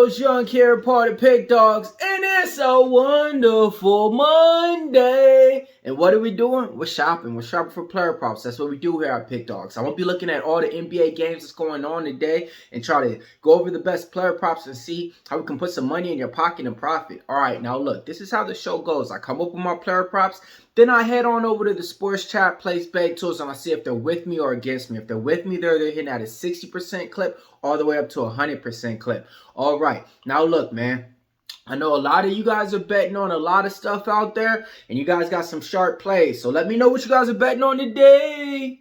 Coach Young here, part of Pick Dawgz, and it's a wonderful Monday. And what are we doing? We're shopping. We're shopping for player props. That's what we do here at Pick Dawgz. I'm going to be looking at all the NBA games that's going on today and try to go over the best player props and see how we can put some money in your pocket and profit. All right, now look, this is how the show goes. I come up with my player props, then I head on over to the sports chat, place bet tools, and I see if they're with me or against me. If they're with me, they're hitting at a 60% clip all the way up to a 100% clip. All right, now look, man. I know a lot of you guys are betting on a lot of stuff out there, and you guys got some sharp plays. So let me know what you guys are betting on today.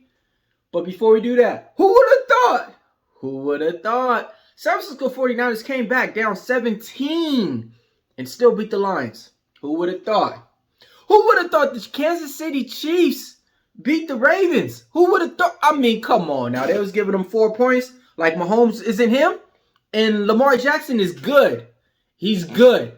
But before we do that, who would have thought? Who would have thought? San Francisco 49ers came back down 17 and still beat the Lions. Who would have thought? Who would have thought the Kansas City Chiefs beat the Ravens? Who would have thought? I mean, come on now. They was giving them 4 points like Mahomes isn't him. And Lamar Jackson is good. He's good.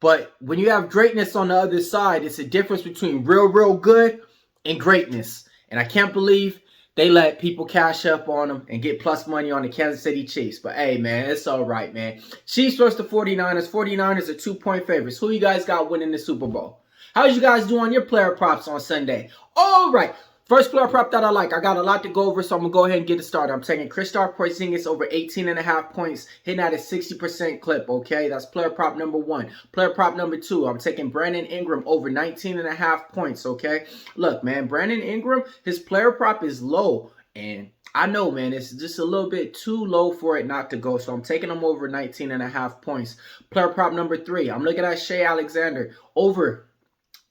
But when you have greatness on the other side, it's a difference between real good and greatness. And I can't believe they let people cash up on them and get plus money on the Kansas City Chiefs. But hey, man, it's all right, man. Chiefs versus the 49ers. 49ers are 2-point favorites. Who you guys got winning the Super Bowl? How'd you guys do on your player props on Sunday? All right. First player prop that I like. I got a lot to go over, so I'm going to go ahead and get it started. I'm taking Kristaps Porzingis over 18.5 points, hitting at a 60% clip, okay? That's player prop number 1. Player prop number 2, I'm taking Brandon Ingram over 19.5 points, okay? Look, man, Brandon Ingram, his player prop is low, and I know, man, it's just a little bit too low for it not to go, so I'm taking him over 19.5 points. Player prop number 3, I'm looking at Shai Alexander over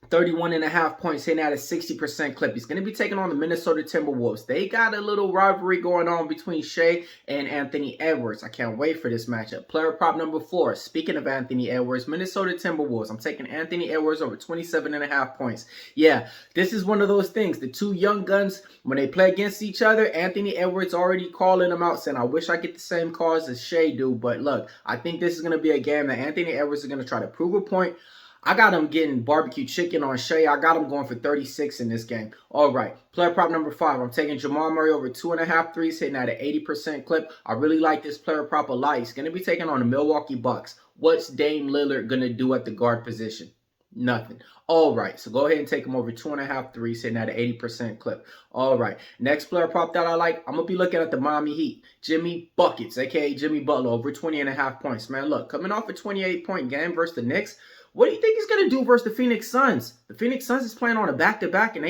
31.5 points, hitting at a 60% clip. He's going to be taking on the Minnesota Timberwolves. They got a little rivalry going on between Shai and Anthony Edwards. I can't wait for this matchup. Player prop number 4. Speaking of Anthony Edwards, Minnesota Timberwolves. I'm taking Anthony Edwards over 27.5 points. Yeah, this is one of those things. The two young guns, when they play against each other, Anthony Edwards already calling them out, saying, I wish I get the same calls as Shai do. But look, I think this is going to be a game that Anthony Edwards is going to try to prove a point. I got him getting barbecue chicken on Shai. I got him going for 36 in this game. All right. Player prop number 5. I'm taking Jamal Murray over 2.5 threes, hitting at an 80% clip. I really like this player prop a lot. He's going to be taking on the Milwaukee Bucks. What's Dame Lillard going to do at the guard position? Nothing. All right. So go ahead and take him over 2.5 threes, hitting at an 80% clip. All right. Next player prop that I like, I'm going to be looking at the Miami Heat. Jimmy Buckets, a.k.a. Jimmy Butler, over 20.5 points. Man, look, coming off a 28-point game versus the Knicks, what do you think he's going to do versus the Phoenix Suns? The Phoenix Suns is playing on a back-to-back, and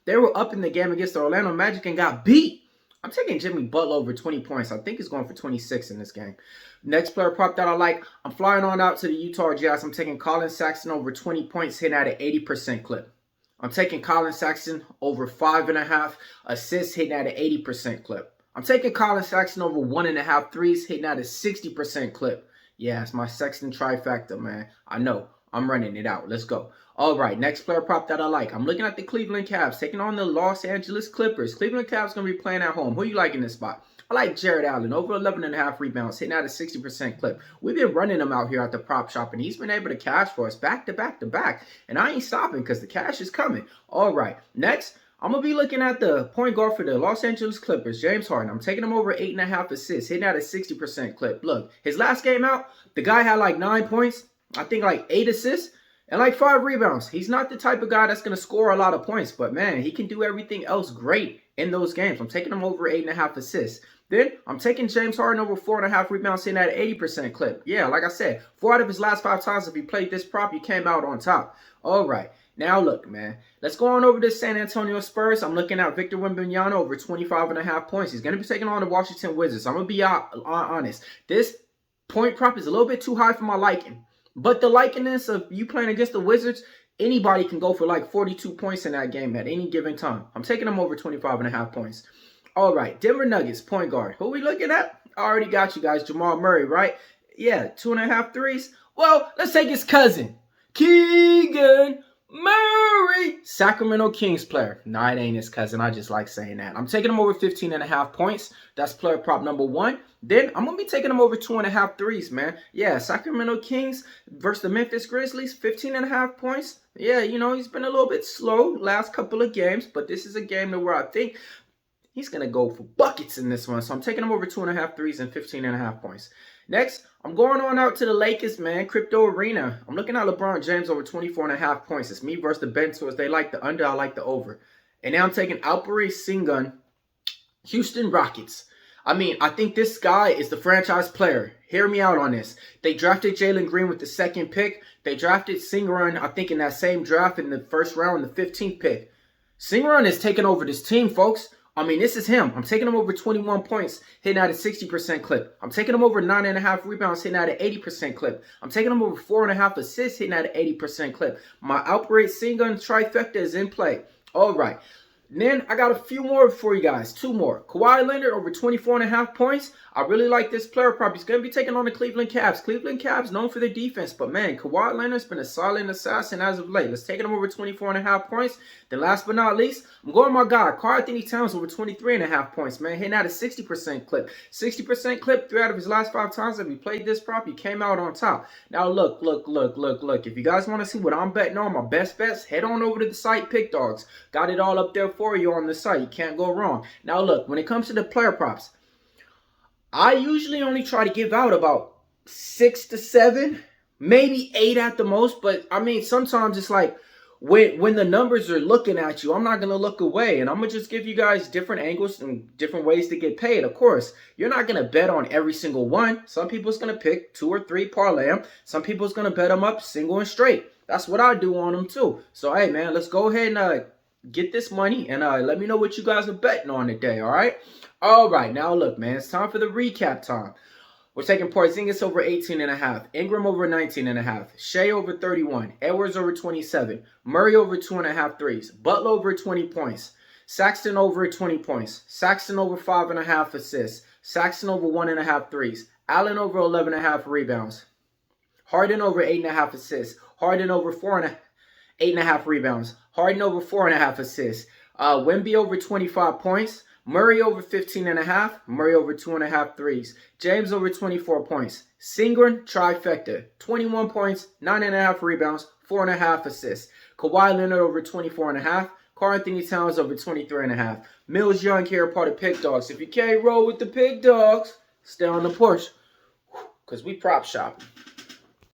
they were up in the game against the Orlando Magic and got beat. I'm taking Jimmy Butler over 20 points. I think he's going for 26 in this game. Next player prop that I like, I'm flying on out to the Utah Jazz. I'm taking Colin Sexton over 20 points, hitting at an 80% clip. I'm taking Colin Sexton over 5.5 assists, hitting at an 80% clip. I'm taking Colin Sexton over 1.5 threes, hitting at a 60% clip. Yeah, it's my Sexton trifecta, man. I know. I'm running it out. Let's go. All right, next player prop that I like. I'm looking at the Cleveland Cavs taking on the Los Angeles Clippers. Cleveland Cavs going to be playing at home. Who you like in this spot? I like Jared Allen, over 11.5 rebounds, hitting at a 60% clip. We've been running him out here at the prop shop, and he's been able to cash for us back to back to back. And I ain't stopping because the cash is coming. All right, next, I'm going to be looking at the point guard for the Los Angeles Clippers, James Harden. I'm taking him over 8.5 assists, hitting at a 60% clip. Look, his last game out, the guy had like 9 points. I think like 8 assists and like 5 rebounds. He's not the type of guy that's going to score a lot of points, but man, he can do everything else great in those games. I'm taking him over 8.5 assists. Then I'm taking James Harden over 4.5 rebounds, hitting at an 80% clip. Yeah, like I said, 4 out of his last 5 times if he played this prop, he came out on top. All right. Now look, man, let's go on over to San Antonio Spurs. I'm looking at Victor Wembanyama over 25.5 points. He's going to be taking on the Washington Wizards. I'm going to be honest. This point prop is a little bit too high for my liking. But the likeness of you playing against the Wizards, anybody can go for like 42 points in that game at any given time. I'm taking them over 25.5 points. All right, Denver Nuggets, point guard. Who are we looking at? I already got you guys, Jamal Murray, right? Yeah, 2.5 threes. Well, let's take his cousin, Keegan Murray, Sacramento Kings player. No, it ain't his cousin. I just like saying that. I'm taking him over 15.5 points. That's player prop number 1. Then I'm going to be taking him over 2.5 threes, man. Yeah, Sacramento Kings versus the Memphis Grizzlies, 15.5 points. Yeah, you know, he's been a little bit slow last couple of games, but this is a game where I think he's going to go for buckets in this one. So I'm taking him over 2.5 threes and 15.5 points. Next, I'm going on out to the Lakers, man. Crypto Arena. I'm looking at LeBron James over 24.5 points. It's me versus the Bentors. They like the under. I like the over. And now I'm taking Alperen Sengun, Houston Rockets. I mean, I think this guy is the franchise player. Hear me out on this. They drafted Jalen Green with the 2nd pick. They drafted Sengun, I think, in that same draft in the 1st round, the 15th pick. Sengun is taking over this team, folks. I mean, this is him. I'm taking him over 21 points, hitting at a 60% clip. I'm taking him over 9.5 rebounds, hitting at an 80% clip. I'm taking him over 4.5 assists, hitting at an 80% clip. My Alperen Sengun trifecta is in play. All right. Then I got a few more for you guys. 2 more. Kawhi Leonard over 24.5 points. I really like this player prop. He's going to be taking on the Cleveland Cavs. Cleveland Cavs known for their defense. But man, Kawhi Leonard's been a silent assassin as of late. Let's take him over 24.5 points. Then last but not least, I'm going my guy, Karl-Anthony Towns over 23.5 points, man. Hitting out a 60% clip. 60% clip 3 out of his last 5 times that we played this prop. He came out on top. Now look. If you guys want to see what I'm betting on, my best bets, head on over to the site PickDawgz. Got it all up there for you on the site. You can't go wrong. Now look, when it comes to the player props, I usually only try to give out about 6 to 7, maybe 8 at the most. But I mean, sometimes it's like when the numbers are looking at you, I'm not going to look away. And I'm going to just give you guys different angles and different ways to get paid. Of course, you're not going to bet on every single one. Some people's going to pick 2 or 3, parlay them. Some people's going to bet them up single and straight. That's what I do on them too. So, hey, man, let's go ahead and get this money and let me know what you guys are betting on today, all right? All right, now look, man, it's time for the recap time. We're taking Porzingis over 18.5, Ingram over 19.5, Shea over 31, Edwards over 27, Murray over 2.5 threes, Butler over 20 points, Saxton over 20 points, Saxton over 5.5 assists, Saxton over 1.5 threes, Allen over 11.5 rebounds, Harden over 8.5 assists, Harden over 8.5 rebounds, Harden over 4.5 assists, Wemby over 25 points, Murray over 15.5, Murray over 2.5 threes, James over 24 points, Sengun trifecta, 21 points, 9.5 rebounds, 4.5 assists, Kawhi Leonard over 24.5, Karl-Anthony Towns over 23.5. Millz Young here, part of Pick Dawgz. If you can't roll with the Pick Dawgz, stay on the porch, because we prop shopping.